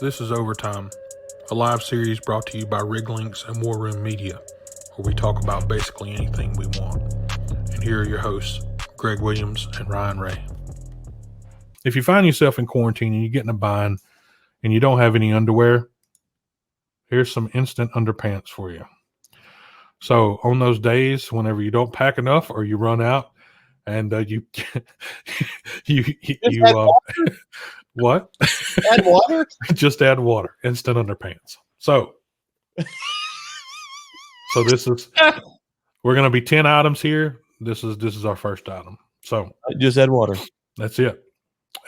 This is Overtime, a live series brought to you by Lynx and War Room Media, where we talk about basically anything we want. And here are your hosts, Greg Williams and Ryan Ray. If you find yourself in quarantine and you get in a bind and you don't have any underwear, here's some instant underpants for you. So on those days, whenever you don't pack enough or you run out, and what? Add water? Just add water. Instant underpants. So this is we're gonna be 10 items here. This is our first item. So just add water. That's it.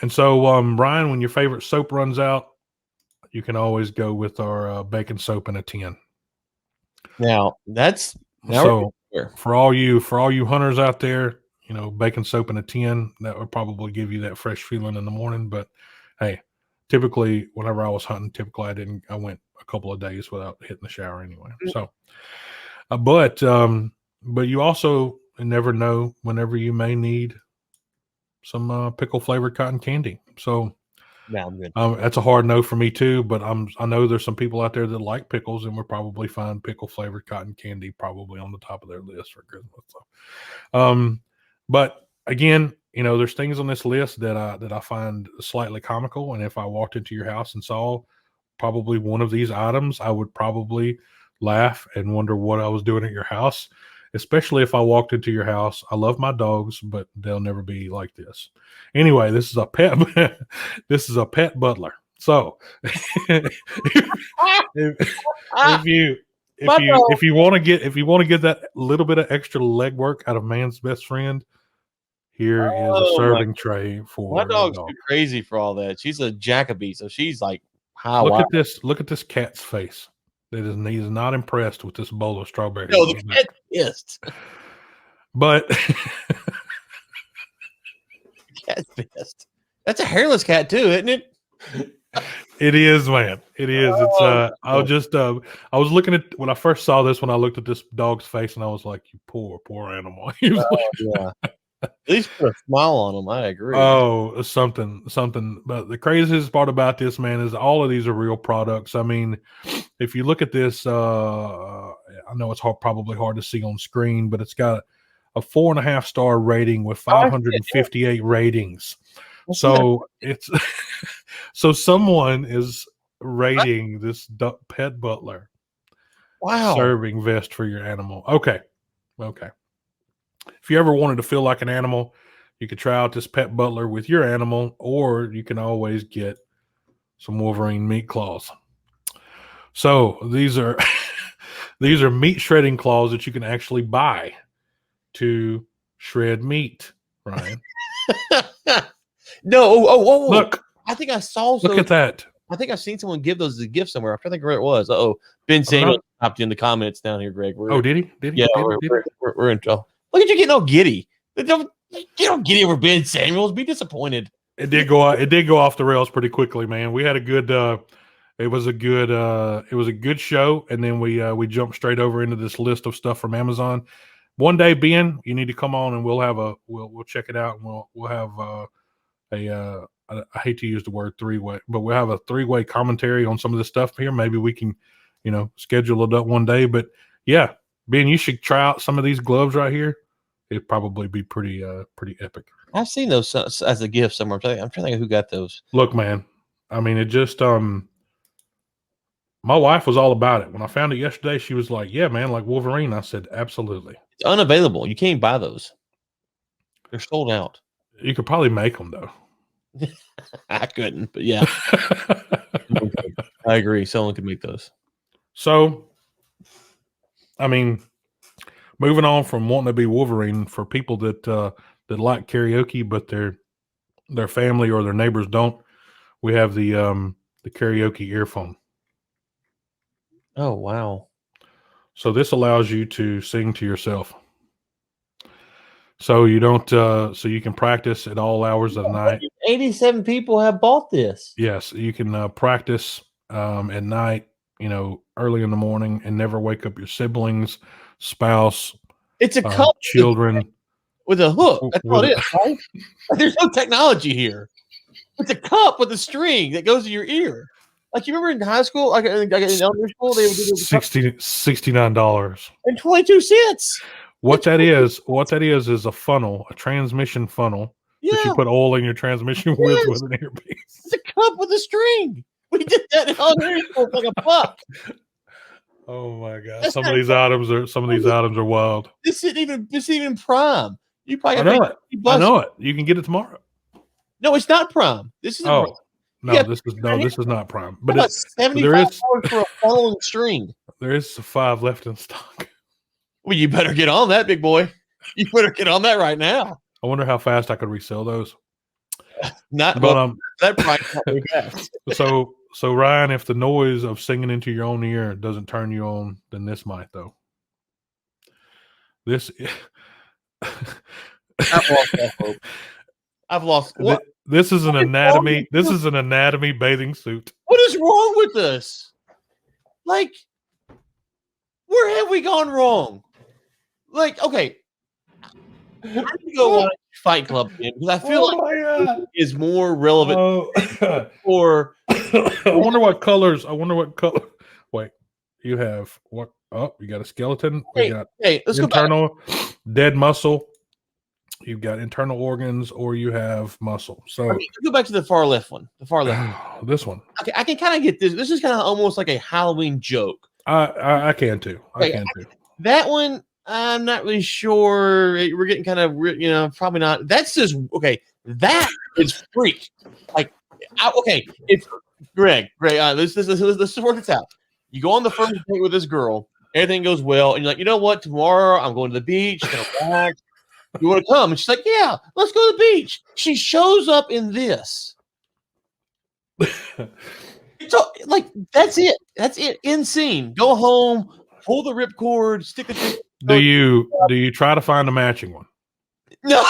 And so Ryan, when your favorite soap runs out, you can always go with our baking soap in a tin. For all you hunters out there, you know, baking soap in a tin, that would probably give you that fresh feeling in the morning. But hey, typically whenever I was hunting, I went a couple of days without hitting the shower anyway. So, but you also never know whenever you may need some pickle flavored cotton candy. So I'm good. That's a hard no for me too, but I know there's some people out there that like pickles and will probably find pickle flavored cotton candy probably on the top of their list for Christmas. So, but again, you know, there's things on this list that I find slightly comical. And if I walked into your house and saw probably one of these items, I would probably laugh and wonder what I was doing at your house, especially if I walked into your house. I love my dogs, but they'll never be like this. Anyway, this is a pet butler. So if you want to get that little bit of extra legwork out of man's best friend, here is a serving tray for my dog's too crazy for all that. She's a Jacoby, so she's like, look at this cat's face. He's not impressed with this bowl of strawberries. No, the cat's pissed. But cat's pissed. That's a hairless cat too, isn't it? It is, man. It is. It's I was looking at when I first saw this, when I looked at this dog's face, and I was like, you poor animal. Yeah. At least put a smile on him. I agree. Oh, something. But the craziest part about this, man, is all of these are real products. I mean, if you look at this, I know it's probably hard to see on screen, but it's got a 4.5-star rating with 558 ratings. So it's so someone is rating this pet butler. Wow. Serving vest for your animal. Okay. If you ever wanted to feel like an animal, you could try out this pet butler with your animal, or you can always get some Wolverine meat claws. So these are meat shredding claws that you can actually buy to shred meat, Ryan. No, look! I think I saw. Look at that. I think I've seen someone give those as a gift somewhere. I think where it was. Ben Samuel popped in the comments down here, Greg. Did he? Yeah, we're in trouble. Look at you getting all giddy. Don't get giddy over Ben Samuels. Be disappointed. It did go off the rails pretty quickly, man. We had a good. It was a good show, and then we jumped straight over into this list of stuff from Amazon. One day, Ben, you need to come on, and we'll check it out, and we'll have I hate to use the word three-way, but we'll have a three-way commentary on some of this stuff here. Maybe we can, schedule it up one day. But yeah, Ben, you should try out some of these gloves right here. It'd probably be pretty epic. I've seen those as a gift somewhere. I'm trying to think of who got those. Look, man, I mean, it just my wife was all about it. When I found it yesterday, she was like, "Yeah, man, like Wolverine." I said, "Absolutely." It's unavailable. You can't buy those. They're sold out. You could probably make them though. I couldn't, but yeah, I agree. Someone could make those. So, I mean, moving on from wanting to be Wolverine, for people that like karaoke, but their family or their neighbors don't, we have the karaoke earphone. Oh, wow. So this allows you to sing to yourself. So you don't, so you can practice at all hours of the night. 87 people have bought this. Yes, you can practice at night, early in the morning, and never wake up your siblings, spouse. It's a cup, children with a hook. That's all it is, right? There's no technology here. It's a cup with a string that goes to your ear. Like you remember in high school, like in elementary school, they would do $69. and 22 cents. What that is a funnel, a transmission funnel that you Yeah, put oil in your transmission with an earpiece. it's a cup with a string. We did that in elementary school for like a buck. Oh my god! That's Some not of these items are wild. this isn't even prime. You probably I have to know pay it. 50 I bucks. know it. You can get it tomorrow. No, it's not prime. This isn't prime. Oh no, Yeah, this is not prime. How But about there $75 is for a funnel and string? 5 left in stock. Well, you better get on that, big boy. You better get on that right now. I wonder how fast I could resell those. Not But well, that price not very fast. so Ryan, if the noise of singing into your own ear doesn't turn you on, then this might though. This I've lost what? This is an anatomy. This is an anatomy bathing suit. What is wrong with this? Like, where have we gone wrong? Like, okay, I need to go watch Fight Club again because I feel like it is more relevant. Or I wonder what colors. Wait, you have what? Oh, you got a skeleton. We got let's internal dead muscle. You've got internal organs, or you have muscle. So go back to the far left one. The far left. This one. Okay, I can kind of get this. This is kind of almost like a Halloween joke. I can too. I can too. That one, I'm not really sure. We're getting kind of, probably not. That's just okay. That is freak. Like, okay, it's Greg. Let's work this out. You go on the first date with this girl. Everything goes well, and you're like, you know what? Tomorrow I'm going to the beach. Gonna relax. You want to come? And she's like, yeah, let's go to the beach. She shows up in this. So, like, that's it. That's it. End scene. Go home, pull the ripcord, stick the. Do you try to find a matching one? No.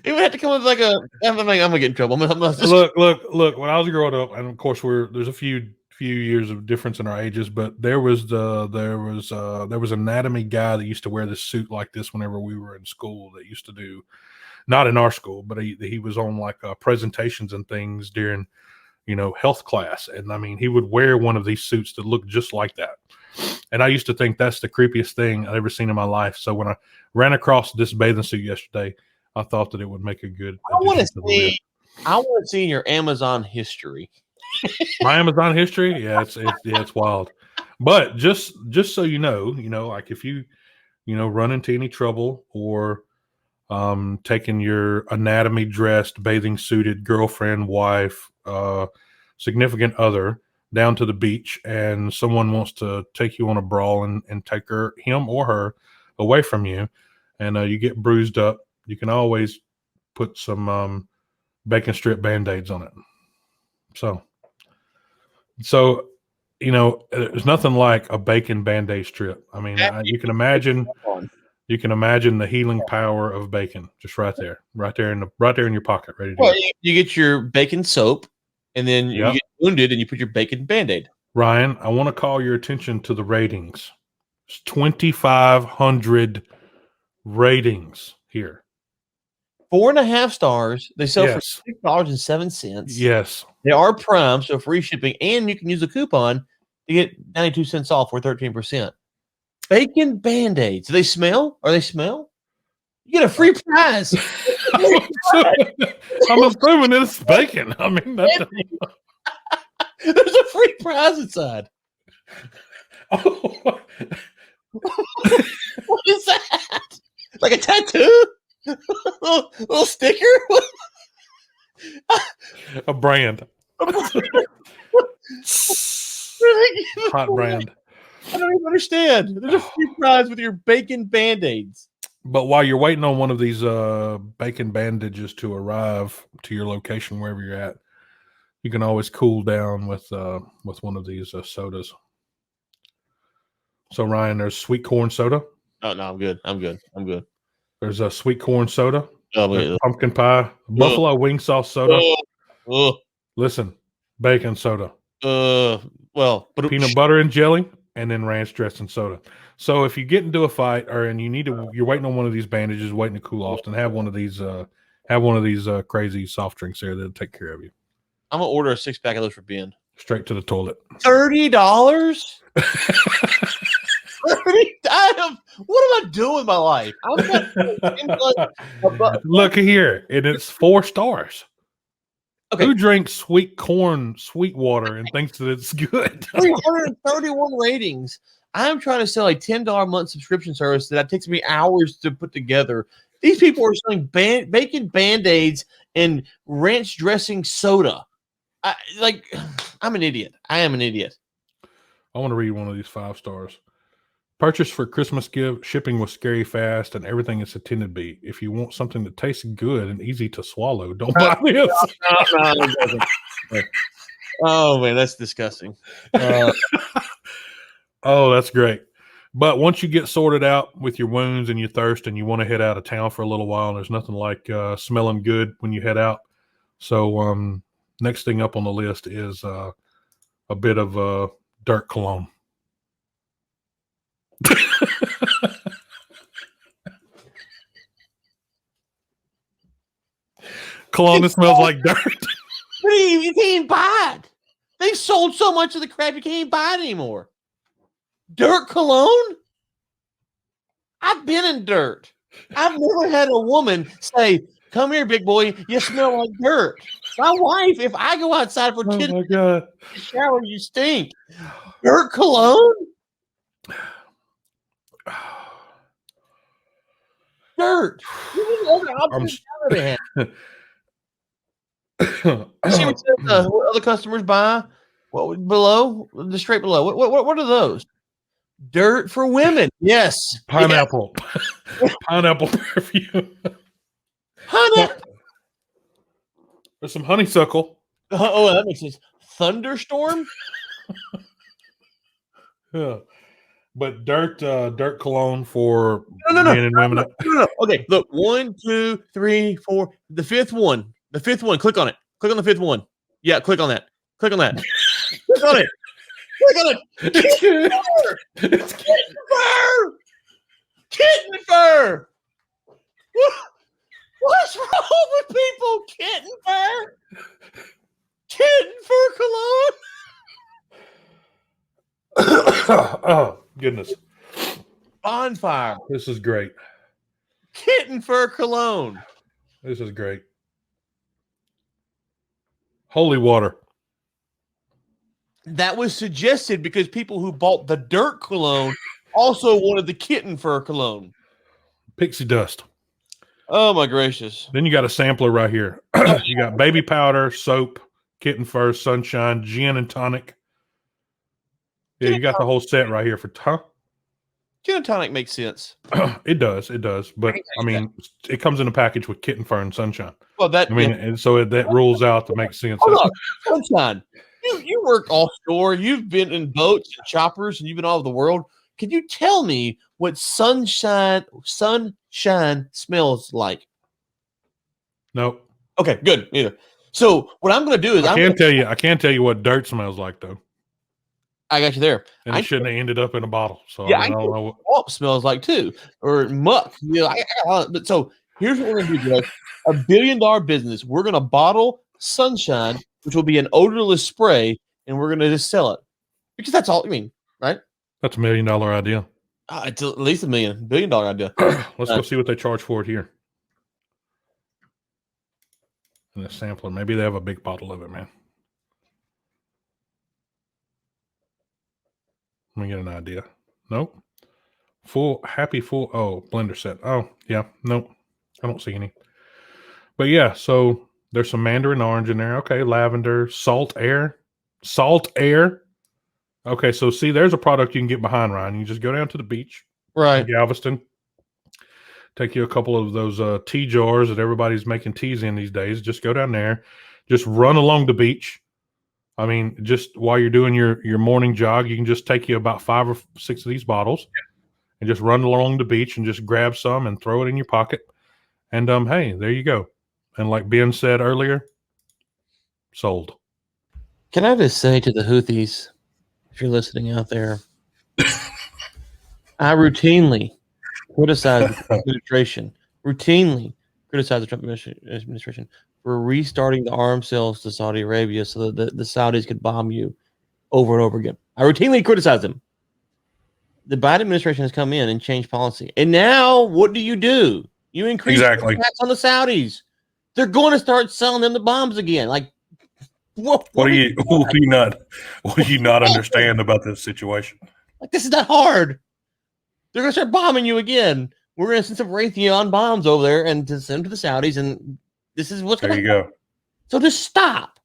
It would have to come with like I'm gonna get in trouble. Look. When I was growing up, and of course there's a few years of difference in our ages, but there was an anatomy guy that used to wear this suit like this whenever we were in school. That used to do, not in our school, but he was on like presentations and things during, health class, and I mean he would wear one of these suits that looked just like that. And I used to think that's the creepiest thing I've ever seen in my life. So when I ran across this bathing suit yesterday, I thought that it would make a good. I want to see your Amazon history. My Amazon history, yeah, it's wild. But just so you know, like if you run into any trouble or taking your anatomy dressed, bathing suited girlfriend, wife, significant other down to the beach, and someone wants to take you on a brawl and take him or her away from you, and you get bruised up, you can always put some bacon strip Band-Aids on it. So there's nothing like a bacon Band-Aid strip. I mean, you can imagine the healing power of bacon just right there in your pocket, ready to go. You get your bacon soap, and then you get wounded, and you put your bacon Band-Aid. Ryan, I want to call your attention to the ratings. It's 2,500 ratings here. 4.5 stars. They sell for $6.07. Yes. They are prime, so free shipping, and you can use a coupon to get 92 cents off or 13%. Bacon Band-Aids. Do they smell? Are they smell? You get a free prize. I'm assuming it's bacon. I mean, there's a free prize inside. Oh. What is that? Like a tattoo? little sticker? A brand. Hot brand. I don't even understand. There's a free prize with your bacon Band-Aids. But while you're waiting on one of these bacon bandages to arrive to your location, wherever you're at, you can always cool down with one of these sodas. So Ryan, there's sweet corn soda. Oh no, I'm good. There's a sweet corn soda. Oh, pumpkin pie, buffalo wing sauce soda. Listen, bacon soda. Well, peanut butter and jelly, and then ranch dressing soda. So if you get into a fight, you're waiting on one of these bandages, waiting to cool off, and have one of these have one of these crazy soft drinks there that'll take care of you. I'm gonna order a 6-pack of those for Ben. Straight to the toilet. $30. What am I doing with my life? Look here, and it's 4 stars. Okay. Who drinks sweet corn, sweet water, and thinks that it's good? 331 ratings. I'm trying to sell a $10 a month subscription service that takes me hours to put together. These people are selling bacon Band-Aids and ranch dressing soda. I'm an idiot. I am an idiot. I want to read one of these 5 stars. Purchase for Christmas gift. Shipping was scary fast, and everything is intended to be. If you want something that tastes good and easy to swallow, don't buy this. No, oh man, that's disgusting. Oh, that's great. But once you get sorted out with your wounds and your thirst, and you want to head out of town for a little while, there's nothing like smelling good when you head out. So next thing up on the list is a bit of dirt cologne. Cologne that smells like dirt. But you can't buy it. They sold so much of the crap you can't buy it anymore. Dirt cologne? I've been in dirt. I've never had a woman say, "Come here, big boy, you smell like dirt." My wife, if I go outside for 10 my God. shower, you stink. Dirt cologne? Dirt. See what other customers buy? What below? The straight below. What are those? Dirt for women. Yes. Pineapple. Yes. Pineapple perfume. There's some honeysuckle. Oh, that makes sense. Thunderstorm? Yeah. But dirt cologne for men and women. No. Okay, look. 1, 2, 3, 4. The fifth one. The fifth one. Click on it. Click on the fifth one. Yeah, click on that. Click on that. Click on it. Click on it. Kitten fur. It's kitten fur. Kitten fur. What's wrong with people? Kitten fur. Kitten fur cologne. Oh, goodness. Bonfire. This is great. Kitten fur cologne. This is great. Holy water. That was suggested because people who bought the dirt cologne also wanted the kitten fur cologne. Pixie dust. Oh, my gracious. Then you got a sampler right here. You got baby powder, soap, kitten fur, sunshine, gin and tonic. Yeah, you got the whole set right here for Gin and tonic makes sense. It does. But I mean, it comes in a package with kitten fur and sunshine. Well, and so that rules out to make sense. Hold on. Sunshine. You work offshore. You've been in boats and choppers, and you've been all over the world. Can you tell me what sunshine smells like? Nope. Okay, good. Neither. So what I'm going to do is I can't tell you what dirt smells like though. I got you there. And it shouldn't have ended up in a bottle. So yeah, I don't know what swamp smells like too, or muck. But so here's what we're going to do, Greg. $1 billion business. We're going to bottle sunshine, which will be an odorless spray, and we're going to just sell it because that's all. I mean, right? That's $1 million idea. It's at least $1 billion idea. Let's go see what they charge for it here. And a sampler. Maybe they have a big bottle of it, man. Let me get an idea. Nope. Oh, blender set. Oh, yeah. Nope. I don't see any. But yeah, so there's some mandarin orange in there. Okay, lavender, salt air. Okay, so see, there's a product you can get behind, Ryan. You just go down to the beach, right, in Galveston. Take you a couple of those tea jars that everybody's making teas in these days. Just go down there. Just run along the beach. I mean, just while you're doing your morning jog, you can just take you about 5 or 6 of these bottles and just run along the beach and just grab some and throw it in your pocket. And hey, there you go. And like Ben said earlier, sold. Can I just say to the Houthis, if you're listening out there, I routinely criticize the administration. Routinely. criticized the Trump administration for restarting the arms sales to Saudi Arabia so that the Saudis could bomb you over and over again. I routinely criticize them. The Biden administration has come in and changed policy. And now what do? You increase Exactly. tax on the Saudis. They're going to start selling them the bombs again. Like, what do you not understand about this situation? Like, this is not hard. They're going to start bombing you again. We're going to send some Raytheon bombs over there and to send them to the Saudis, and this is what's going to happen. There you go. So just stop.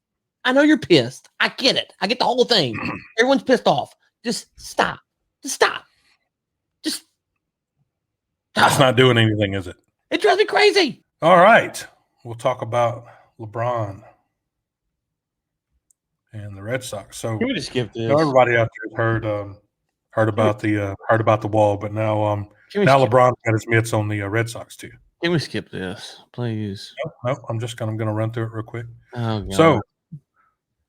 I know you're pissed. I get it. I get the whole thing. Everyone's pissed off. Just stop. Just stop. Just That's not doing anything, is it? It drives me crazy. All right. We'll talk about LeBron and the Red Sox. So can we just skip this? Everybody out there heard about the wall, but now LeBron got his mitts on the Red Sox too. Can we skip this, please? No, I'm gonna run through it real quick. Oh, God. So,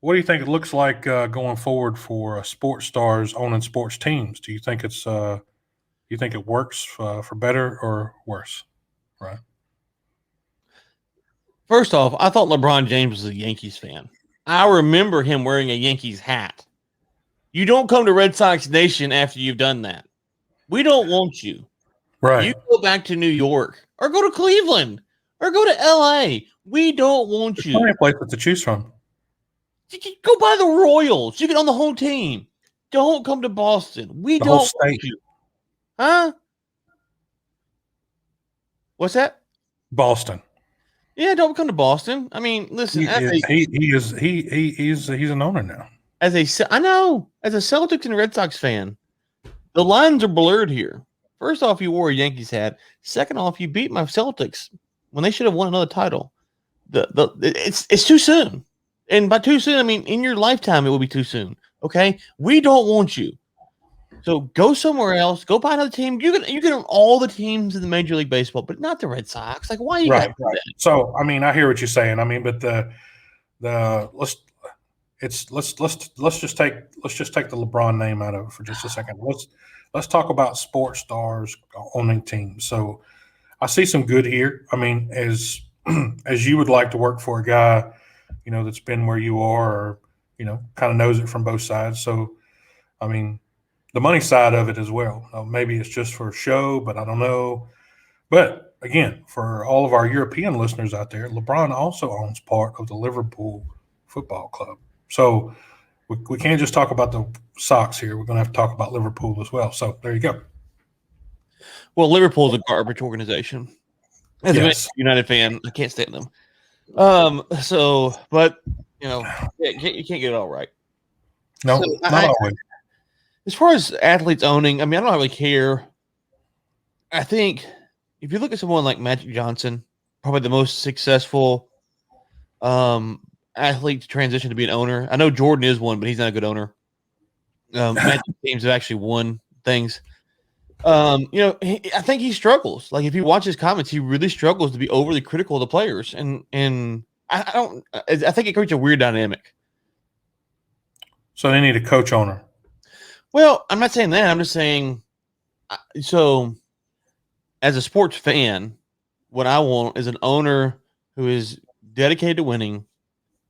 what do you think it looks like going forward for sports stars owning sports teams? Do you think it works for better or worse? Right. First off, I thought LeBron James was a Yankees fan. I remember him wearing a Yankees hat. You don't come to Red Sox Nation after you've done that. We don't want you. Right. You go back to New York or go to Cleveland or go to L.A. We don't want you. There's plenty of places to choose from. Go buy the Royals. You get on the whole team. Don't come to Boston. We don't want you. Huh? What's that? Boston. Yeah, don't come to Boston. I mean, listen. He's an owner now. I know. As a Celtics and Red Sox fan, the lines are blurred here. First off, you wore a Yankees hat. Second off, you beat my Celtics when they should have won another title. It's too soon, and by too soon, I mean in your lifetime it will be too soon. Okay, we don't want you. So go somewhere else. Go buy another team. You can own all the teams in the Major League Baseball, but not the Red Sox. Like, why are you right? So, I mean, I hear what you're saying. I mean, but let's just take the LeBron name out of it for just a second. Let's talk about sports stars owning teams. So, I see some good here. I mean, as you would like to work for a guy, that's been where you are, or kind of knows it from both sides. So, I mean, the money side of it as well. Maybe it's just for show, but I don't know. But again, for all of our European listeners out there, LeBron also owns part of the Liverpool Football Club. So we can't just talk about the Sox here. We're going to have to talk about Liverpool as well. So there you go. Well, Liverpool's a garbage organization. As a United fan, I can't stand them. But you can't get it all right. No, not always. As far as athletes owning, I mean, I don't really care. I think if you look at someone like Magic Johnson, probably the most successful athlete to transition to be an owner. I know Jordan is one, but he's not a good owner. Magic teams have actually won things. I think he struggles. Like if you watch his comments, he really struggles to be overly critical of the players, and I think it creates a weird dynamic. So they need a coach owner. Well, I'm not saying that. I'm just saying, so as a sports fan, what I want is an owner who is dedicated to winning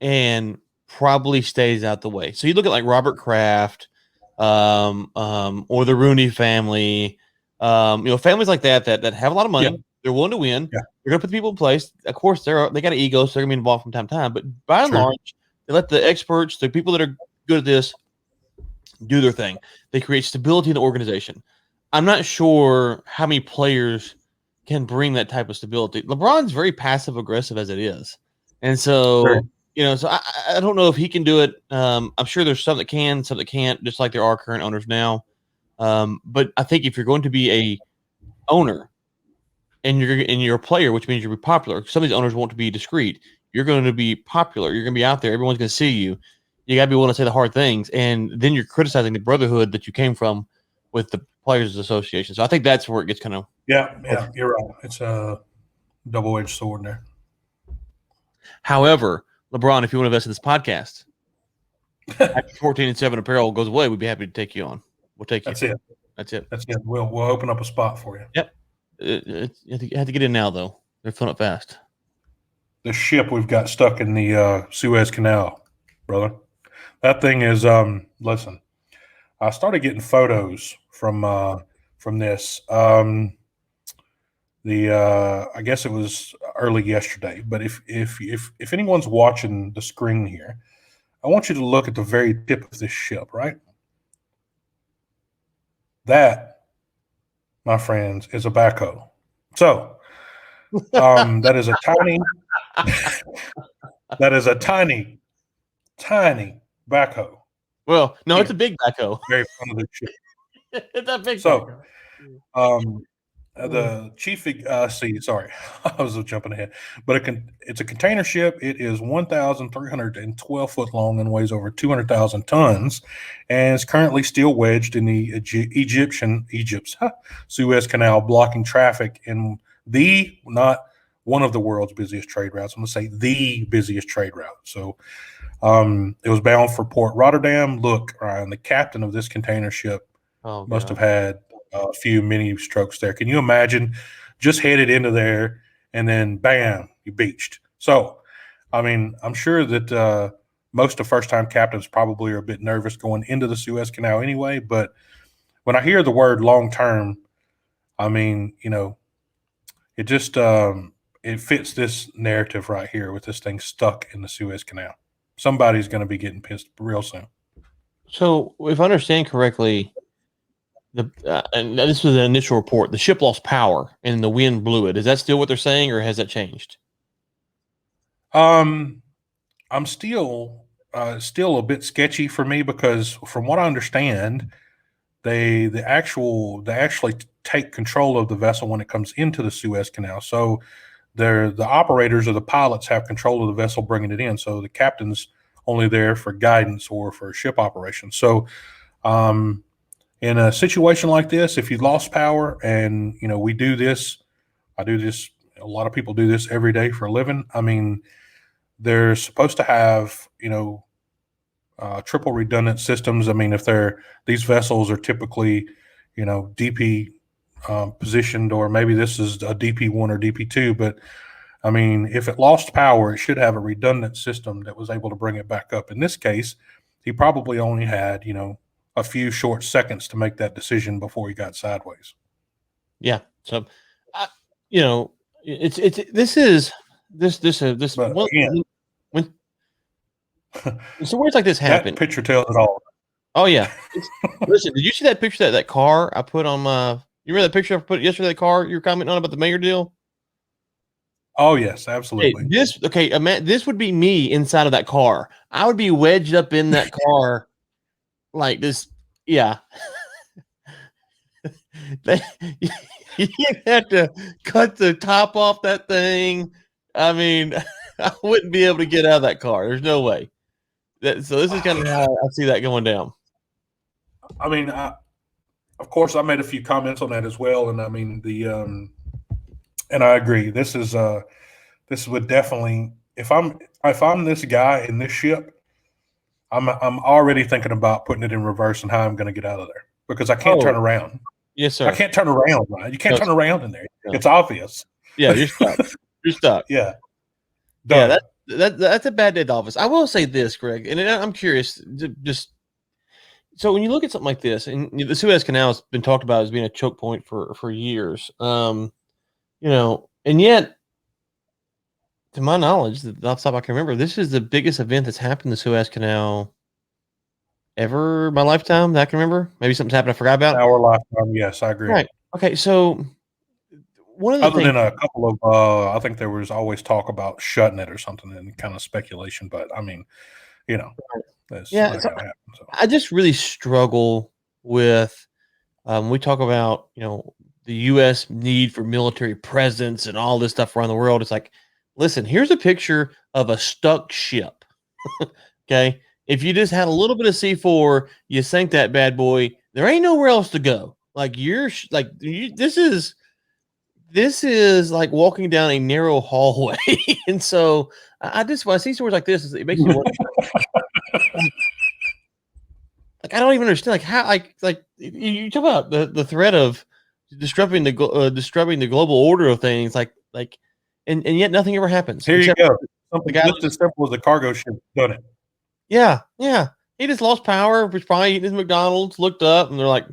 and probably stays out the way. So you look at like Robert Kraft, or the Rooney family, families like that have a lot of money. Yeah. They're willing to win. Yeah. They're going to put the people in place. Of course, they got an ego, so they're going to be involved from time to time. But by and large, they let the experts, the people that are good at this, do their thing. They create stability in the organization. I'm not sure how many players can bring that type of stability. LeBron's very passive aggressive as it is. And so, so I don't know if he can do it. I'm sure there's some that can, some that can't, just like there are current owners now. But I think if you're going to be a owner and you're a player, which means you'll be popular. Some of these owners want to be discreet. You're going to be popular. You're going to be out there. Everyone's going to see you. You got to be willing to say the hard things, and then you're criticizing the brotherhood that you came from with the Players Association. So I think that's where it gets kind of yeah, you're right. It's a double-edged sword there. However, LeBron, if you want to invest in this podcast, after 14-7 apparel goes away, we'd be happy to take you on. We'll take you. That's it. We'll open up a spot for you. Yep. You have to get in now, though. They're filling up fast. The ship we've got stuck in the Suez Canal, brother. That thing is listen, I started getting photos from this. I guess it was early yesterday, but if anyone's watching the screen here, I want you to look at the very tip of this ship, right? That, my friends, is a backhoe. So that is a tiny that is a tiny backhoe. Well, no, Here, it's a big backhoe. very front of the ship. It's a big So, backhoe. the chief, sorry, I was jumping ahead, but it's a container ship. It is 1,312 foot long and weighs over 200,000 tons, and is currently still wedged in the Egypt's Suez Canal, blocking traffic in not one of the world's busiest trade routes. I'm going to say the busiest trade route. So, it was bound for Port Rotterdam. Look, Ryan, the captain of this container ship must have had a few mini strokes there. Can you imagine just headed into there and then bam, you beached? So, I mean, I'm sure that most of first-time captains probably are a bit nervous going into the Suez Canal anyway. But when I hear the word long-term, I mean, it just it fits this narrative right here with this thing stuck in the Suez Canal. Somebody's going to be getting pissed real soon. So, if I understand correctly, and this was an initial report. The ship lost power and the wind blew it. Is that still what they're saying, or has that changed? I'm still a bit sketchy for me because from what I understand, they actually take control of the vessel when it comes into the Suez Canal. So the operators or the pilots have control of the vessel bringing it in. So the captain's only there for guidance or for ship operations. So in a situation like this, if you lost power, and we do this, I do this. A lot of people do this every day for a living. I mean, they're supposed to have triple redundant systems. I mean, these vessels are typically DP positioned, or maybe this is a DP1 or DP2. But I mean, if it lost power, it should have a redundant system that was able to bring it back up. In this case, he probably only had a few short seconds to make that decision before he got sideways. Yeah. So, this. But again, so words like this happen. That picture tells it all. Oh yeah. Listen, did you see that picture that car I put on my? You remember that picture I put yesterday? That car you were commenting on about the mayor deal. Oh yes, absolutely. Hey, this would be me inside of that car. I would be wedged up in that car like this. Yeah. You have to cut the top off that thing. I mean, I wouldn't be able to get out of that car. There's no way. So this is kind of how I see that going down. I mean, of course, I made a few comments on that as well, and I mean and I agree. This would definitely, if I'm this guy in this ship, I'm already thinking about putting it in reverse and how I'm going to get out of there because I can't turn around. Yes, sir. I can't turn around. Right? You can't turn around in there. No. It's obvious. Yeah, you're stuck. You're stuck. Yeah. Done. Yeah, that's a bad day at the office. I will say this, Greg, and I'm curious. So when you look at something like this, and the Suez Canal has been talked about as being a choke point for years, and yet, to my knowledge, off the top I can remember, this is the biggest event that's happened in the Suez Canal ever in my lifetime that I can remember. Maybe something's happened I forgot about. Our lifetime, yes, I agree. Right. Okay, so one of the other than a couple of, I think there was always talk about shutting it or something, and kind of speculation. But I mean, that's not gonna happen, so. I just really struggle with. We talk about the U.S. need for military presence and all this stuff around the world. It's like, listen, here's a picture of a stuck ship. Okay. If you just had a little bit of C4, you sank that bad boy. There ain't nowhere else to go. Like this is like walking down a narrow hallway. And so when I see stories like this, it makes me wonder. Like I don't even understand. Like how, like you talk about the threat of disrupting the global order of things. Like and yet nothing ever happens. Here you except go. Something guy just as simple as a cargo ship done it. Yeah. He just lost power. Was probably eating his McDonald's. Looked up, and they're like,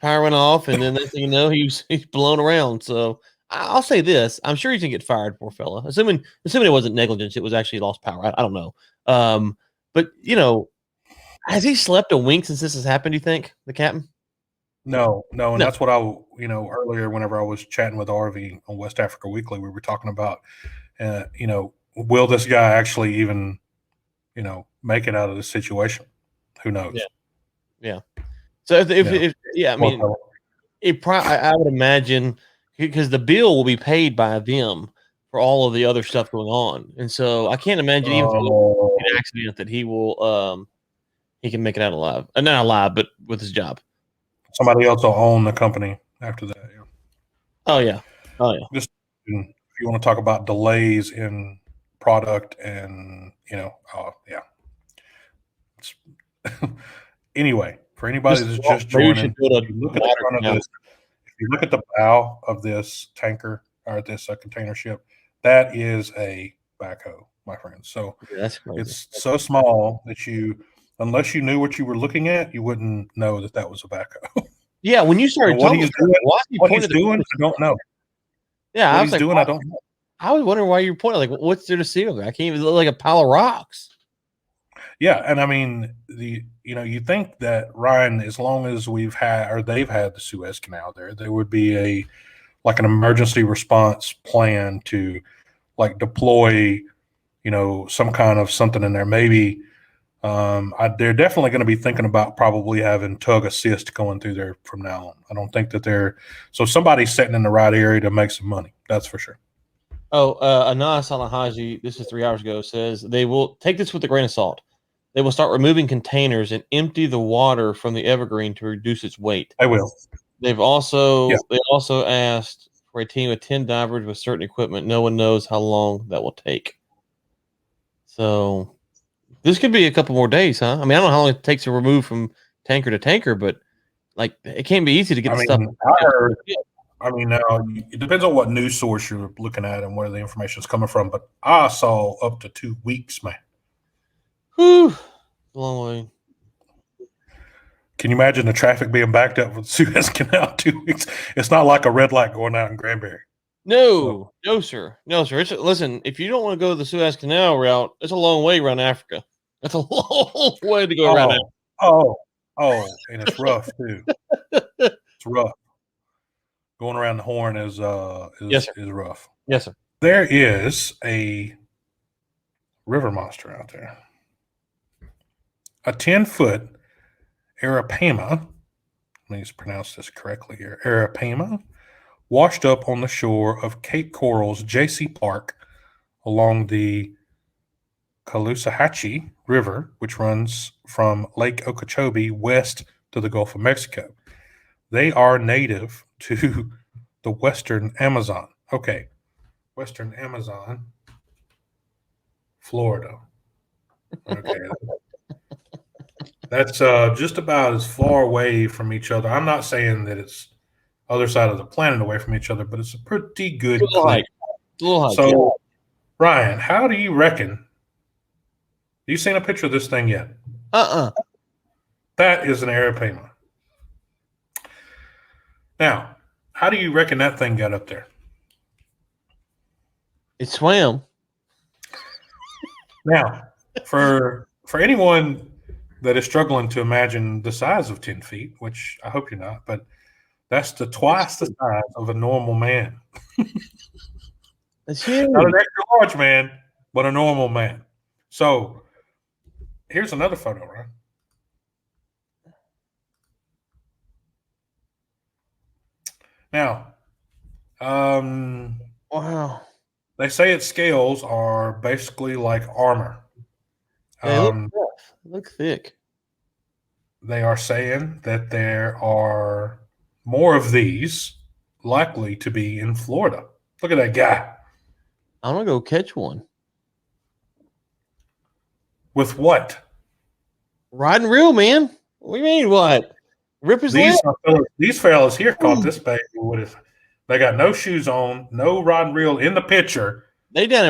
power went off, and then next thing you know, he's blown around. So I'll say this: I'm sure he's gonna get fired, poor fella. Assuming it wasn't negligence, it was actually lost power. I don't know. But has he slept a wink since this has happened? Do you think the captain? No, and that's what earlier whenever I was chatting with RV on West Africa Weekly, we were talking about, will this guy actually even, make it out of this situation? Who knows? Yeah. So I mean, I would imagine because the bill will be paid by them for all of the other stuff going on, and so I can't imagine even if it's an accident that he will he can make it out alive, not alive, but with his job. Somebody else will own the company after that. Yeah. Oh yeah. Just if you want to talk about delays in product and anyway, for anybody that's just joining, if you look at the bow of this tanker or this container ship, that is a backhoe, my friends. So that's crazy. It's so small that unless you knew what you were looking at, you wouldn't know that was a backhoe. Yeah, when you started what he's doing, I don't know. Yeah, I don't know. I was wondering why you were pointing. Like, what's there to see over there? I can't even look like a pile of rocks. Yeah, and I mean, you think that, Ryan, as long as they've had the Suez Canal there would be an emergency response plan to deploy, some kind of something in there. Maybe they're definitely going to be thinking about probably having tug assist going through there from now on. I don't think that somebody's sitting in the right area to make some money. That's for sure. Oh, Anas Alahaji, this is 3 hours ago, says they will take this with a grain of salt. They will start removing containers and empty the water from the Evergreen to reduce its weight. They will. They also asked for a team of 10 divers with certain equipment. No one knows how long that will take. So this could be a couple more days, huh? I mean, I don't know how long it takes to remove from tanker to tanker, but it can't be easy to get the stuff. Now it depends on what news source you're looking at and where the information is coming from. But I saw up to 2 weeks, man. Whew, a long way. Can you imagine the traffic being backed up with Suez Canal 2 weeks? It's not like a red light going out in Granbury. No, sir. Listen, if you don't want to go the Suez Canal route, it's a long way around Africa. That's a long way to go around Africa. And it's rough too. It's rough. Going around the Horn is rough. Yes, sir. There is a river monster out there. A 10-foot Arapama, let me pronounce this correctly here, Arapama, washed up on the shore of Cape Coral's J.C. Park along the Caloosahatchee River, which runs from Lake Okeechobee west to the Gulf of Mexico. They are native to the Western Amazon. Okay, Western Amazon, Florida. Okay. That's just about as far away from each other. I'm not saying that it's other side of the planet away from each other, but it's a pretty good clip. So, Ryan, how do you reckon? Have you seen a picture of this thing yet? That is an Arapama. Now, how do you reckon that thing got up there? It swam. Now, for anyone that is struggling to imagine the size of 10 feet, which I hope you're not, but that's twice the size of a normal man. That's huge. Not an extra large man, but a normal man. So here's another photo, right? Now, wow. They say its scales are basically like armor. They look thick. They are saying that there are more of these likely to be in Florida. Look at that guy. I'm going to go catch one. With what? Rod and reel, man. What do you mean, what? Rip his leg? These fellas here caught this baby with it. They got no shoes on, no rod and reel in the picture, That's down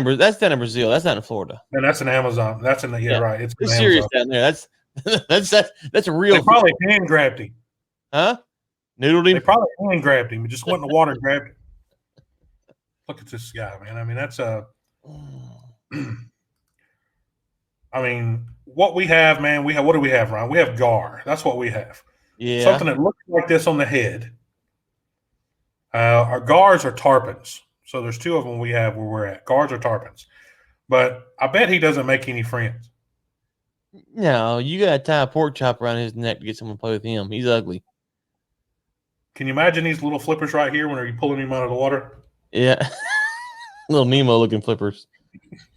in Brazil. That's not in Florida. And that's an Amazon. That's in the right. It's It's an serious Amazon. down there. That's a real. They probably hand grabbed him. Huh? Noodled him. They probably hand grabbed him. Just went in the water and grabbed him. Look at this guy, man. I mean, that's a. I mean, what we have, man. What do we have, Ryan? We have gar. That's what we have. Yeah. Something that looks like this on the head. Our gars are tarpons. So there's two of them we have where we're at. Gars are tarpons. But I bet he doesn't make any friends. No, you got to tie a pork chop around his neck to get someone to play with him. He's ugly. Can you imagine these little flippers right here when you're pulling him out of the water? Yeah. Little Nemo looking flippers.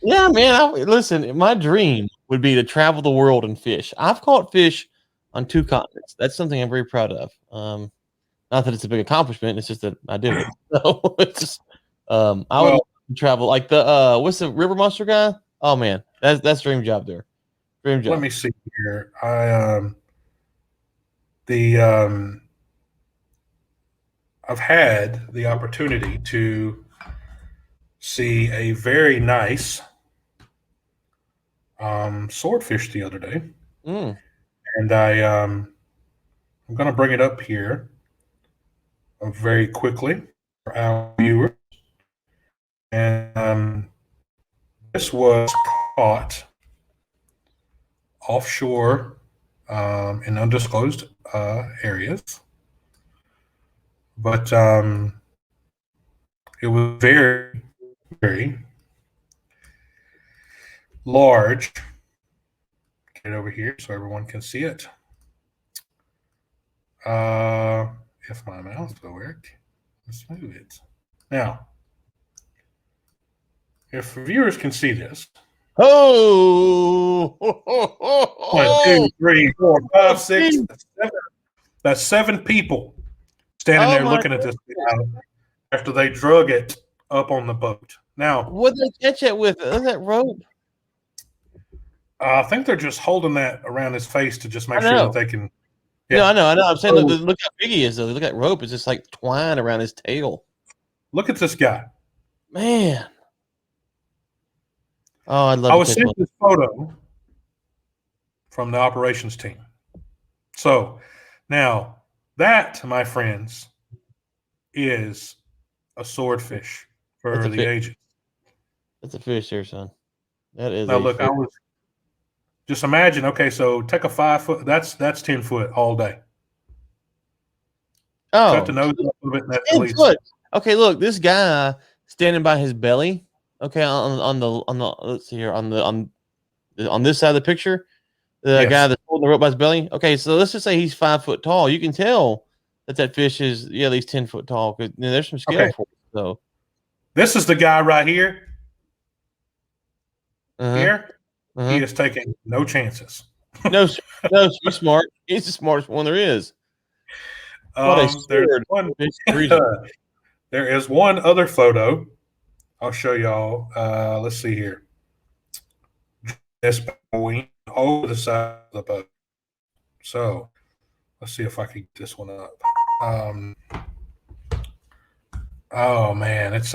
Yeah, man. Listen, my dream would be to travel the world and fish. I've caught fish on 2 continents. That's something I'm very proud of. Not that it's a big accomplishment. It's just that I did it. So it's just, I would love to travel like the what's the river monster guy? Oh man, that's dream job there. Dream job. Let me see here. I've had the opportunity to see a very nice swordfish the other day, and I'm going to bring it up here very quickly for our viewers. And this was caught offshore in undisclosed areas, but it was very, very large. Get it over here so everyone can see it. If my mouse will work, let's move it. Now, if viewers can see this. Oh! 1, 2, 3, 4, 5, 6, 7. That's 7 people standing there looking at this after they drug it up on the boat. Now, what did they catch it with? Isn't that rope? I think they're just holding that around his face to just make sure that they can. Yeah, I know. I'm saying, look how big he is, though. Look at that rope. It's just like twine around his tail. Look at this guy. Man. Oh, I'd love I was sent this photo from the operations team. So now that, my friends, is a swordfish for the ages. That's a fish there, son. That is. Now look, fish. I was just imagine. Okay, so take a 5 foot. That's 10 foot all day. Oh, cut the nose up a little bit. 10 foot. Okay, look, this guy standing by his belly. Okay, on the let's see here on this side of the picture, the guy that's holding the rope by his belly. Okay, so let's just say he's 5 foot tall. You can tell that fish is at least 10 foot tall because there's some scale for it. So this is the guy right here. He is taking no chances. No, he's smart. He's the smartest one there is. There is one other photo. I'll show y'all. Let's see here. This going over the side of the boat. So let's see if I can get this one up. Oh man, it's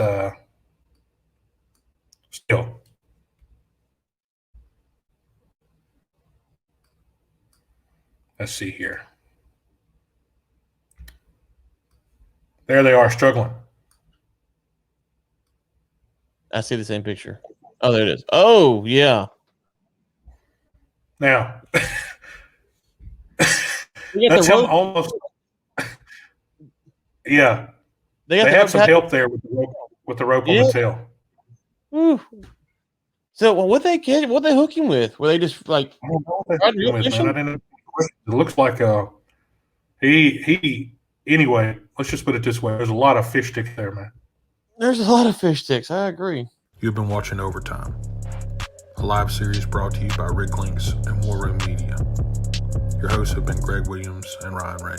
still. Let's see here. There they are, struggling. I see the same picture. Oh, there it is. Oh, yeah. Now, that's him almost. Yeah, they have some help there with the rope on the tail. Ooh. So, what they catch? What they hook him with? Were they just like? It looks like he. Anyway, let's just put it this way: there's a lot of fish sticks there, man. There's a lot of fish sticks. I agree. You've been watching Overtime, a live series brought to you by Lynx and War Room Media. Your hosts have been Greg Williams and Ryan Ray.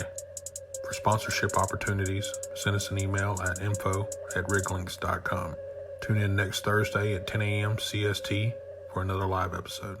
For sponsorship opportunities, send us an email at info@riglynx.com. Tune in next Thursday at 10 a.m. CST for another live episode.